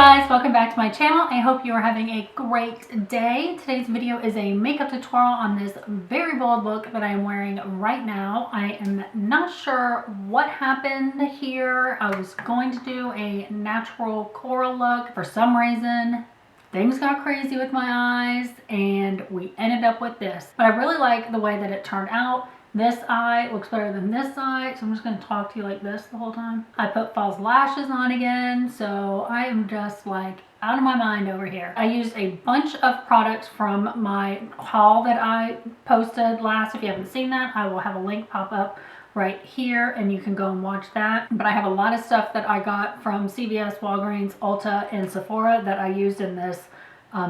guys, welcome back to my channel. I hope you are having a great day. Today's video is a makeup tutorial on this very bold look that I am wearing right now. I am not sure what happened here. I was going to do a natural coral look. For some reason, things got crazy with my eyes and we ended up with this. But I really like the way that it turned out. This eye looks better than this eye, so I'm just going to talk to you like this the whole time. I put false lashes on again, so I am just like out of my mind over here. I used a bunch of products from my haul that I posted last. If you haven't seen that, I will have a link pop up right here and you can go and watch that. But I have a lot of stuff that I got from CVS, Walgreens, Ulta, and Sephora that I used in this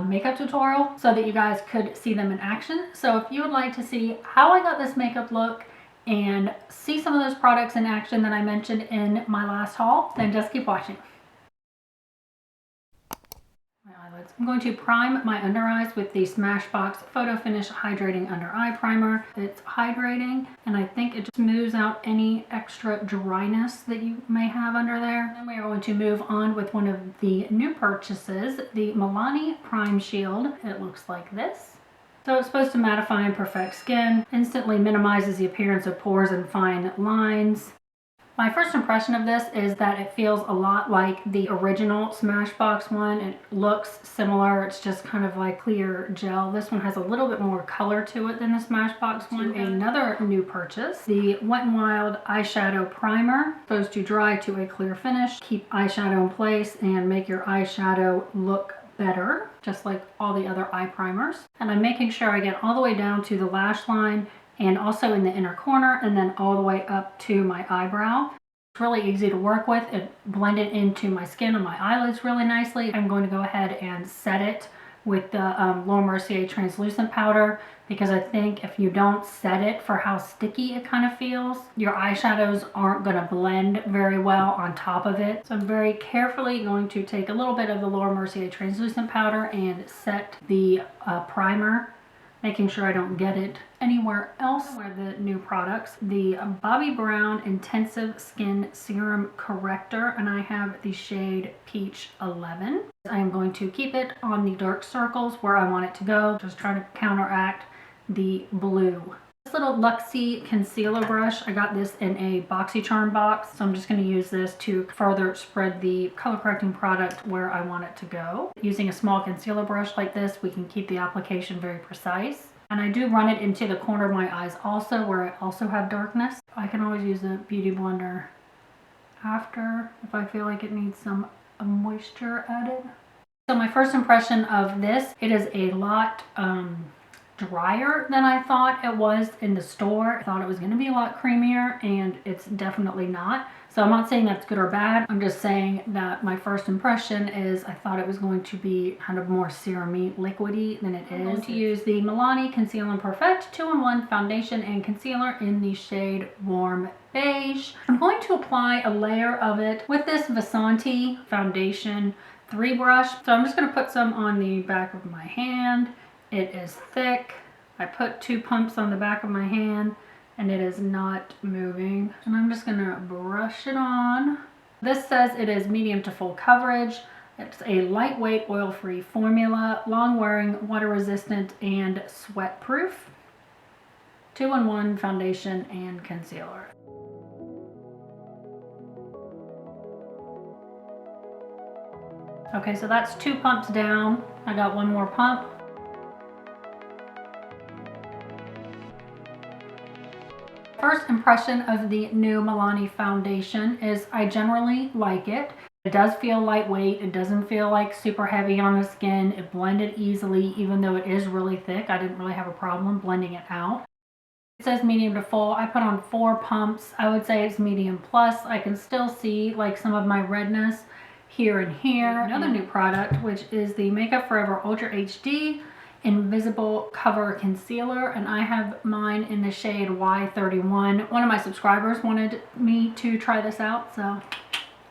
makeup tutorial so that you guys could see them in action. So if you would like to see how I got this makeup look and see some of those products in action that I mentioned in my last haul, then just keep watching. I'm going to prime my under eyes with the Smashbox Photo Finish Hydrating Under Eye Primer. It's hydrating and I think it just smooths out any extra dryness that you may have under there. Then we are going to move on with one of the new purchases, the Milani Prime Shield. It looks like this. So it's supposed to mattify and perfect skin, instantly minimizes the appearance of pores and fine lines. My first impression of this is that it feels a lot like the original Smashbox one. It looks similar. It's just kind of like clear gel. This one has a little bit more color to it than the Smashbox one. Another new purchase, the Wet n Wild Eyeshadow Primer. Supposed to dry to a clear finish, keep eyeshadow in place, and make your eyeshadow look better, just like all the other eye primers. And I'm making sure I get all the way down to the lash line and also in the inner corner and then all the way up to my eyebrow. It's really easy to work with. It blended into my skin and my eyelids really nicely. I'm going to go ahead and set it with the Laura Mercier translucent powder because I think if you don't set it for how sticky it kind of feels, your eyeshadows aren't going to blend very well on top of it. So I'm very carefully going to take a little bit of the Laura Mercier translucent powder and set the primer, making sure I don't get it anywhere else. One of the new products, the Bobbi Brown Intensive Skin Serum Corrector, and I have the shade Peach 11. I am going to keep it on the dark circles where I want it to go, just trying to counteract the blue. This little Luxie concealer brush, I got this in a BoxyCharm box, so I'm just going to use this to further spread the color correcting product where I want it to go. Using a small concealer brush like this, we can keep the application very precise. And I do run it into the corner of my eyes also, where I also have darkness. I can always use a beauty blender after if I feel like it needs some moisture added. So my first impression of this, it is a lot drier than I thought it was in the store. I thought it was going to be a lot creamier and it's definitely not. So I'm not saying that's good or bad. I'm just saying that my first impression is I thought it was going to be kind of more serum-y, liquidy than it is. I'm going to use the Milani Conceal and Perfect 2-in-1 foundation and concealer in the shade Warm Beige. I'm going to apply a layer of it with this Vasanti foundation 3 brush. So I'm just going to put some on the back of my hand. It is thick. I put 2 pumps on the back of my hand and it is not moving. And I'm just gonna brush it on. This says it is medium to full coverage. It's a lightweight oil-free formula, long-wearing, water-resistant, and sweat-proof. 2-in-1 foundation and concealer. Okay, so that's 2 pumps down. I got 1 more pump. First impression of the new Milani foundation is I generally like it. It does feel lightweight. It doesn't feel like super heavy on the skin. It blended easily, even though it is really thick. I didn't really have a problem blending it out. It says medium to full. I put on 4 pumps. I would say it's medium plus. I can still see like some of my redness here and here. Another new product, which is the Makeup Forever Ultra HD Invisible Cover Concealer, and I have mine in the shade Y31. One of my subscribers wanted me to try this out, so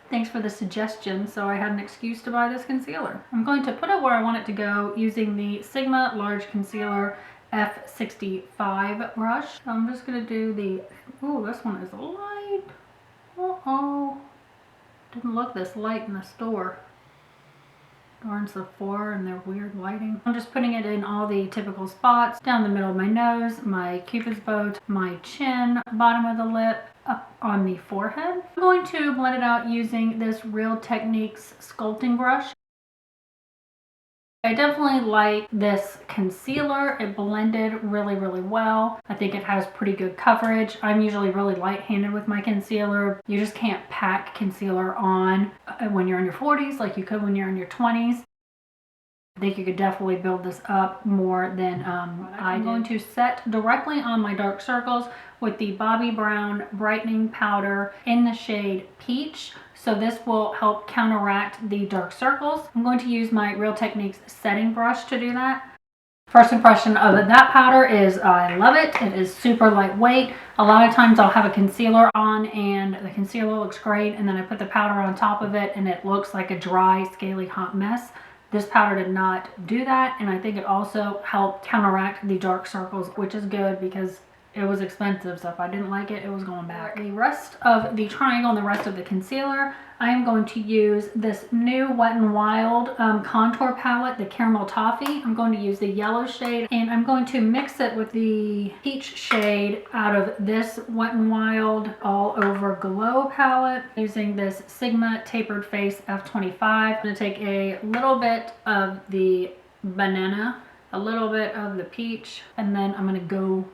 thanks for the suggestion. So I had an excuse to buy this concealer. I'm going to put it where I want it to go using the Sigma Large Concealer F65 brush. So I'm just going to do the, oh, this one is light. Uh-oh. Didn't look this light in the store. Darn Sephora and their weird lighting. I'm just putting it in all the typical spots. Down the middle of my nose, my cupid's bow, my chin, bottom of the lip, up on the forehead. I'm going to blend it out using this Real Techniques sculpting brush. I definitely like this concealer. It blended really, really well. I think it has pretty good coverage. I'm usually really light-handed with my concealer. You just can't pack concealer on when you're in your 40s like you could when you're in your 20s. I think you could definitely build this up more than I'm going to set directly on my dark circles with the Bobbi Brown Brightening Powder in the shade Peach. So this will help counteract the dark circles. I'm going to use my Real Techniques setting brush to do that. First impression of that powder is I love it. It is super lightweight. A lot of times I'll have a concealer on and the concealer looks great, and then I put the powder on top of it and it looks like a dry, scaly, hot mess. This powder did not do that, and I think it also helped counteract the dark circles, which is good because it was expensive, so if I didn't like it, it was going back. The rest of the triangle and the rest of the concealer, I am going to use this new Wet n Wild contour palette, the Caramel Toffee. I'm going to use the yellow shade, and I'm going to mix it with the peach shade out of this Wet n Wild All Over Glow palette, using this Sigma Tapered Face F25. I'm going to take a little bit of the banana, a little bit of the peach, and then I'm going to go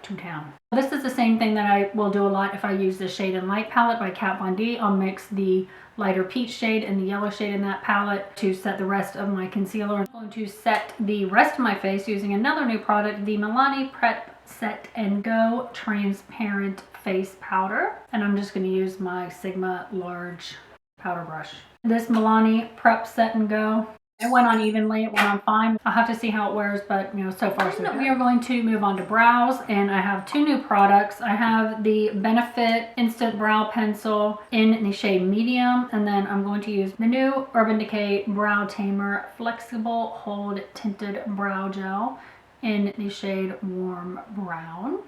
to town. This is the same thing that I will do a lot if I use the Shade and Light palette by Kat Von D. I'll mix the lighter peach shade and the yellow shade in that palette to set the rest of my concealer. I'm going to set the rest of my face using another new product, the Milani Prep Set Go Transparent Face Powder. And I'm just going to use my Sigma large powder brush. This Milani Prep Set Go, it went on evenly, it went on fine. I'll have to see how it wears, but you know, so far so good. We are going to move on to brows, and I have two new products. I have the Benefit Instant Brow Pencil in the shade Medium, and then I'm going to use the new Urban Decay Brow Tamer Flexible Hold Tinted Brow Gel in the shade Warm Brown.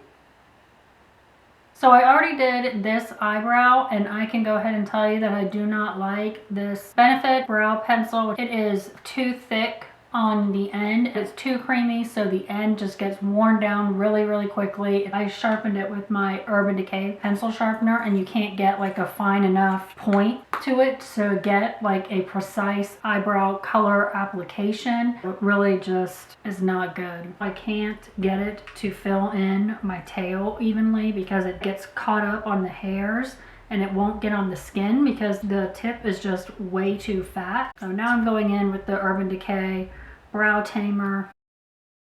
So I already did this eyebrow, and I can go ahead and tell you that I do not like this Benefit brow pencil. It is too thick on the end. It's too creamy, so the end just gets worn down really, really quickly. I sharpened it with my Urban Decay pencil sharpener, and you can't get like a fine enough point to it to get like a precise eyebrow color application. It really just is not good. I can't get it to fill in my tail evenly because it gets caught up on the hairs, and it won't get on the skin because the tip is just way too fat. So now I'm going in with the Urban Decay Brow Tamer.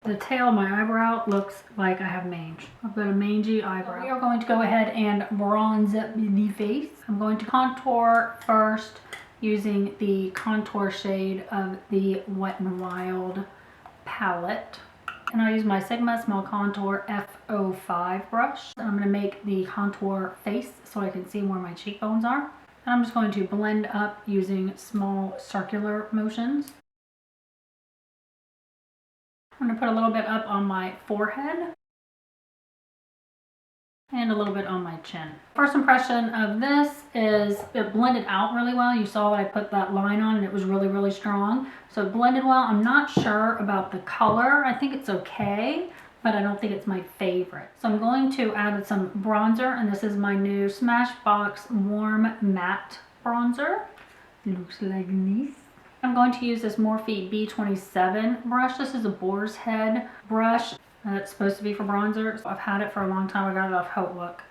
The tail of my eyebrow looks like I have mange. I've got a mangy eyebrow. We are going to go ahead and bronze up the face. I'm going to contour first using the contour shade of the Wet n Wild palette. And I'll use my Sigma Small Contour F05 brush. And I'm going to make the contour face so I can see where my cheekbones are. And I'm just going to blend up using small circular motions. I'm going to put a little bit up on my forehead and a little bit on my chin. First impression of this is it blended out really well. You saw that I put that line on and it was really, really strong. So it blended well. I'm not sure about the color. I think it's okay, but I don't think it's my favorite. So I'm going to add some bronzer, and this is my new Smashbox Warm Matte Bronzer. Looks like this. I'm going to use this Morphe B27 brush. This is a boar's head brush. It's supposed to be for bronzer. So I've had it for a long time. I got it off Haute Look,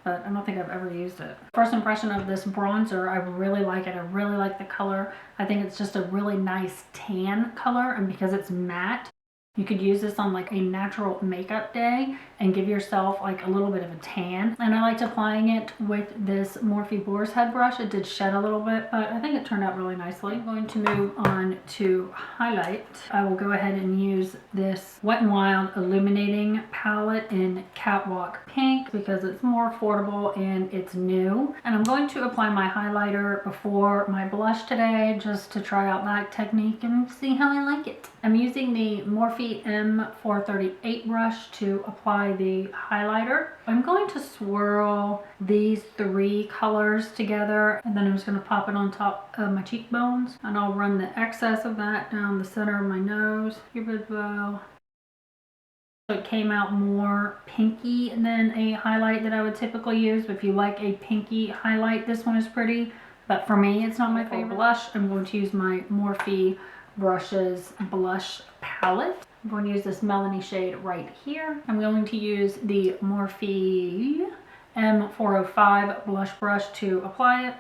but I don't think I've ever used it. First impression of this bronzer, I really like it. I really like the color. I think it's just a really nice tan color, and because it's matte, you could use this on like a natural makeup day and give yourself like a little bit of a tan. And I liked applying it with this Morphe Boar's Head brush. It did shed a little bit, but I think it turned out really nicely. I'm going to move on to highlight. I will go ahead and use this Wet n Wild Illuminating palette in Catwalk Pink because it's more affordable and it's new. And I'm going to apply my highlighter before my blush today just to try out that technique and see how I like it. I'm using the Morphe Morphe M438 brush to apply the highlighter. I'm going to swirl these three colors together, and then I'm just going to pop it on top of my cheekbones, and I'll run the excess of that down the center of my nose. Give it a bow. So it came out more pinky than a highlight that I would typically use. But if you like a pinky highlight, this one is pretty. But for me, it's not my favorite. Blush, I'm going to use my Morphe Brushes Blush Palette. I'm going to use this Melanie shade right here. I'm going to use the Morphe M405 blush brush to apply it.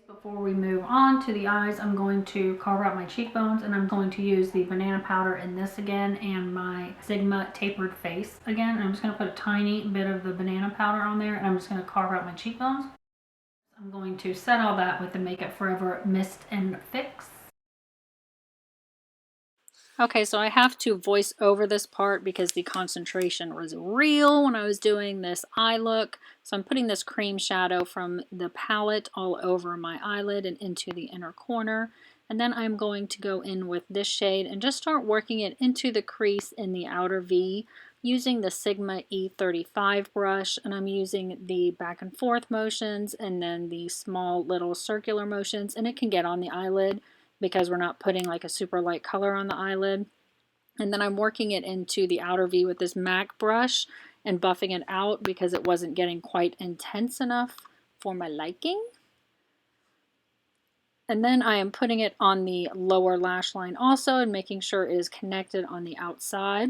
Before we move on to the eyes, I'm going to carve out my cheekbones, and I'm going to use the banana powder in this again and my Sigma tapered face again. And I'm just going to put a tiny bit of the banana powder on there, and I'm just going to carve out my cheekbones. I'm going to set all that with the Makeup Forever Mist and Fix. Okay, so I have to voice over this part because the concentration was real when I was doing this eye look. So I'm putting this cream shadow from the palette all over my eyelid and into the inner corner. And then I'm going to go in with this shade and just start working it into the crease in the outer V using the Sigma E35 brush. And I'm using the back and forth motions and then the small little circular motions. And it can get on the eyelid because we're not putting like a super light color on the eyelid. And then I'm working it into the outer V with this MAC brush and buffing it out because it wasn't getting quite intense enough for my liking. And then I am putting it on the lower lash line also and making sure it is connected on the outside.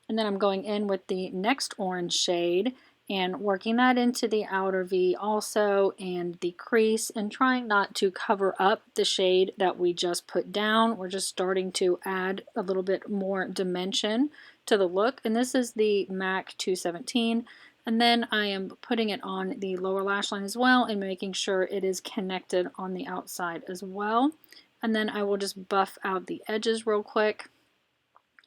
And then I'm going in with the next orange shade and working that into the outer V also and the crease, and trying not to cover up the shade that we just put down. We're just starting to add a little bit more dimension to the look. And this is the MAC 217. And then I am putting it on the lower lash line as well and making sure it is connected on the outside as well. And then I will just buff out the edges real quick.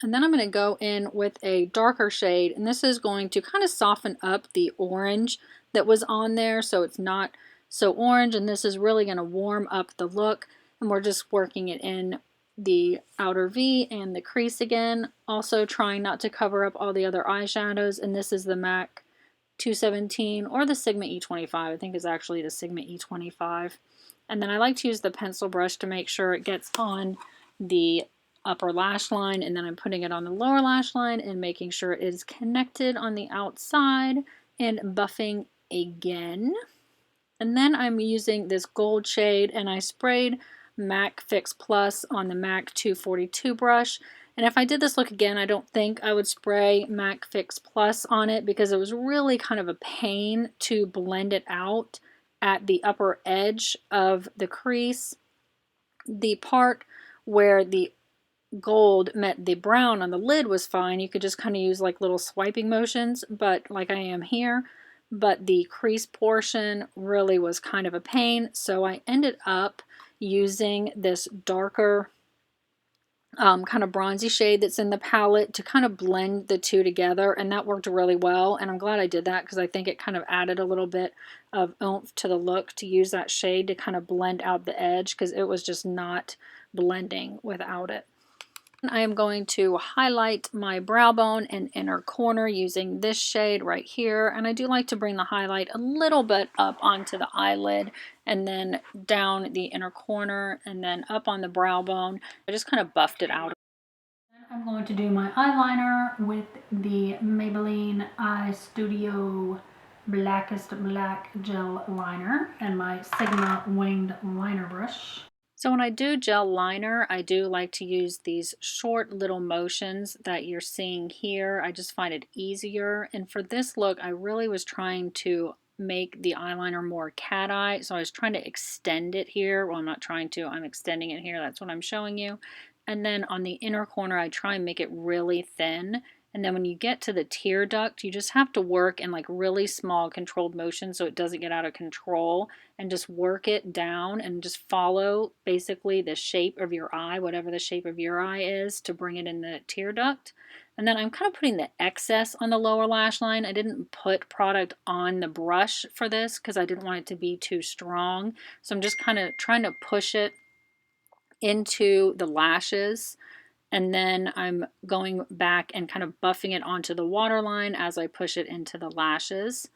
And then I'm going to go in with a darker shade, and this is going to kind of soften up the orange that was on there so it's not so orange, and this is really going to warm up the look. And we're just working it in the outer V and the crease again, also trying not to cover up all the other eyeshadows. And this is the MAC 217 or the Sigma E25. I think it's actually the Sigma E25. And then I like to use the pencil brush to make sure it gets on the upper lash line, and then I'm putting it on the lower lash line and making sure it is connected on the outside and buffing again. And then I'm using this gold shade, and I sprayed MAC Fix Plus on the MAC 242 brush. And if I did this look again, I don't think I would spray MAC Fix Plus on it because it was really kind of a pain to blend it out at the upper edge of the crease. The part where the gold met the brown on the lid was fine. You could just kind of use like little swiping motions, but like I am here. But the crease portion really was kind of a pain, so I ended up using this darker kind of bronzy shade that's in the palette to kind of blend the two together, and that worked really well. And I'm glad I did that because I think it kind of added a little bit of oomph to the look to use that shade to kind of blend out the edge, because it was just not blending without it. I am going to highlight my brow bone and inner corner using this shade right here. And I do like to bring the highlight a little bit up onto the eyelid and then down the inner corner and then up on the brow bone. I just kind of buffed it out. I'm going to do my eyeliner with the Maybelline Eye Studio Blackest Black Gel Liner and my Sigma Winged Liner Brush. So when I do gel liner, I do like to use these short little motions that you're seeing here. I just find it easier. And for this look, I really was trying to make the eyeliner more cat eye. So I was trying to extend it here. Well, I'm not trying to, I'm extending it here. That's what I'm showing you. And then on the inner corner, I try and make it really thin. And then when you get to the tear duct, you just have to work in like really small controlled motions so it doesn't get out of control, and just work it down and just follow basically the shape of your eye, whatever the shape of your eye is, to bring it in the tear duct. And then I'm kind of putting the excess on the lower lash line. I didn't put product on the brush for this because I didn't want it to be too strong. So I'm just kind of trying to push it into the lashes And then I'm going back and kind of buffing it onto the waterline as I push it into the lashes.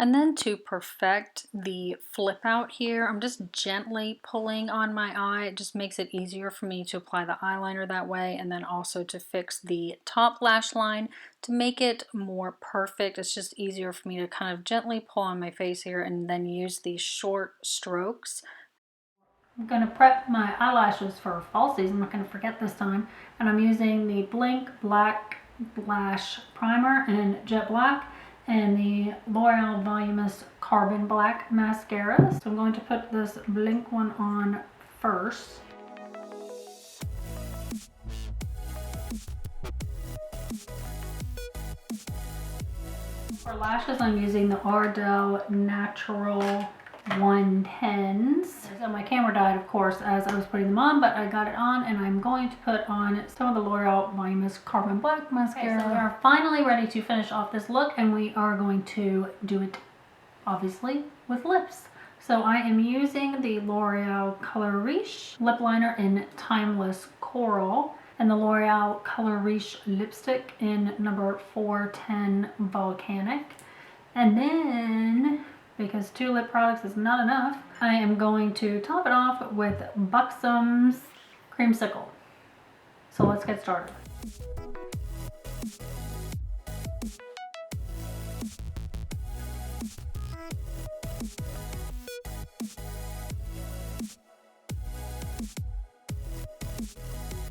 And then to perfect the flip out here, I'm just gently pulling on my eye. It just makes it easier for me to apply the eyeliner that way, and then also to fix the top lash line to make it more perfect. It's just easier for me to kind of gently pull on my face here and then use these short strokes. I'm going to prep my eyelashes for fall season. I'm not going to forget this time. And I'm using the Blink Black Lash Primer in Jet Black and the Loreal Voluminous Carbon Black Mascara. So I'm going to put this Blink one on first. For lashes, I'm using the Ardell Natural 110s. So my camera died, of course, as I was putting them on, but I got it on, and I'm going to put on some of the L'Oreal Voluminous Carbon Black Mascara. Okay, so we are finally ready to finish off this look, and we are going to do it, obviously, with lips. So I am using the L'Oreal Color Riche lip liner in Timeless Coral, and the L'Oreal Color Riche lipstick in number 410 Volcanic. And then, because 2 lip products is not enough, I am going to top it off with Buxom's Creamsicle. So let's get started.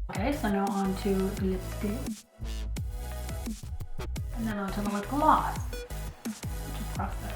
Okay, so now on to the lipstick. And then on to the lip gloss. Which is process.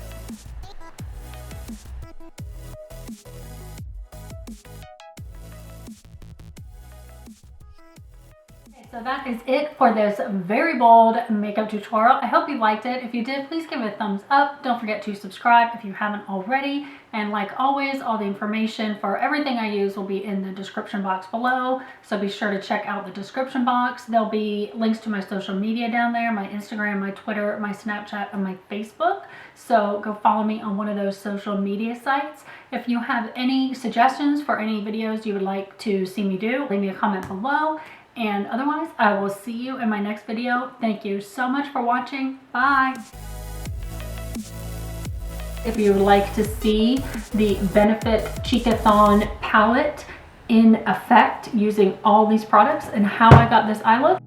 So that is it for this very bold makeup tutorial. I hope you liked it. If you did, please give it a thumbs up. Don't forget to subscribe if you haven't already. And like always, all the information for everything I use will be in the description box below. So be sure to check out the description box. There'll be links to my social media down there, my Instagram, my Twitter, my Snapchat, and my Facebook. So go follow me on one of those social media sites. If you have any suggestions for any videos you would like to see me do, leave me a comment below. And otherwise, I will see you in my next video. Thank you so much for watching. Bye! If you would like to see the Benefit Cheekathon palette in effect using all these products and how I got this eye look,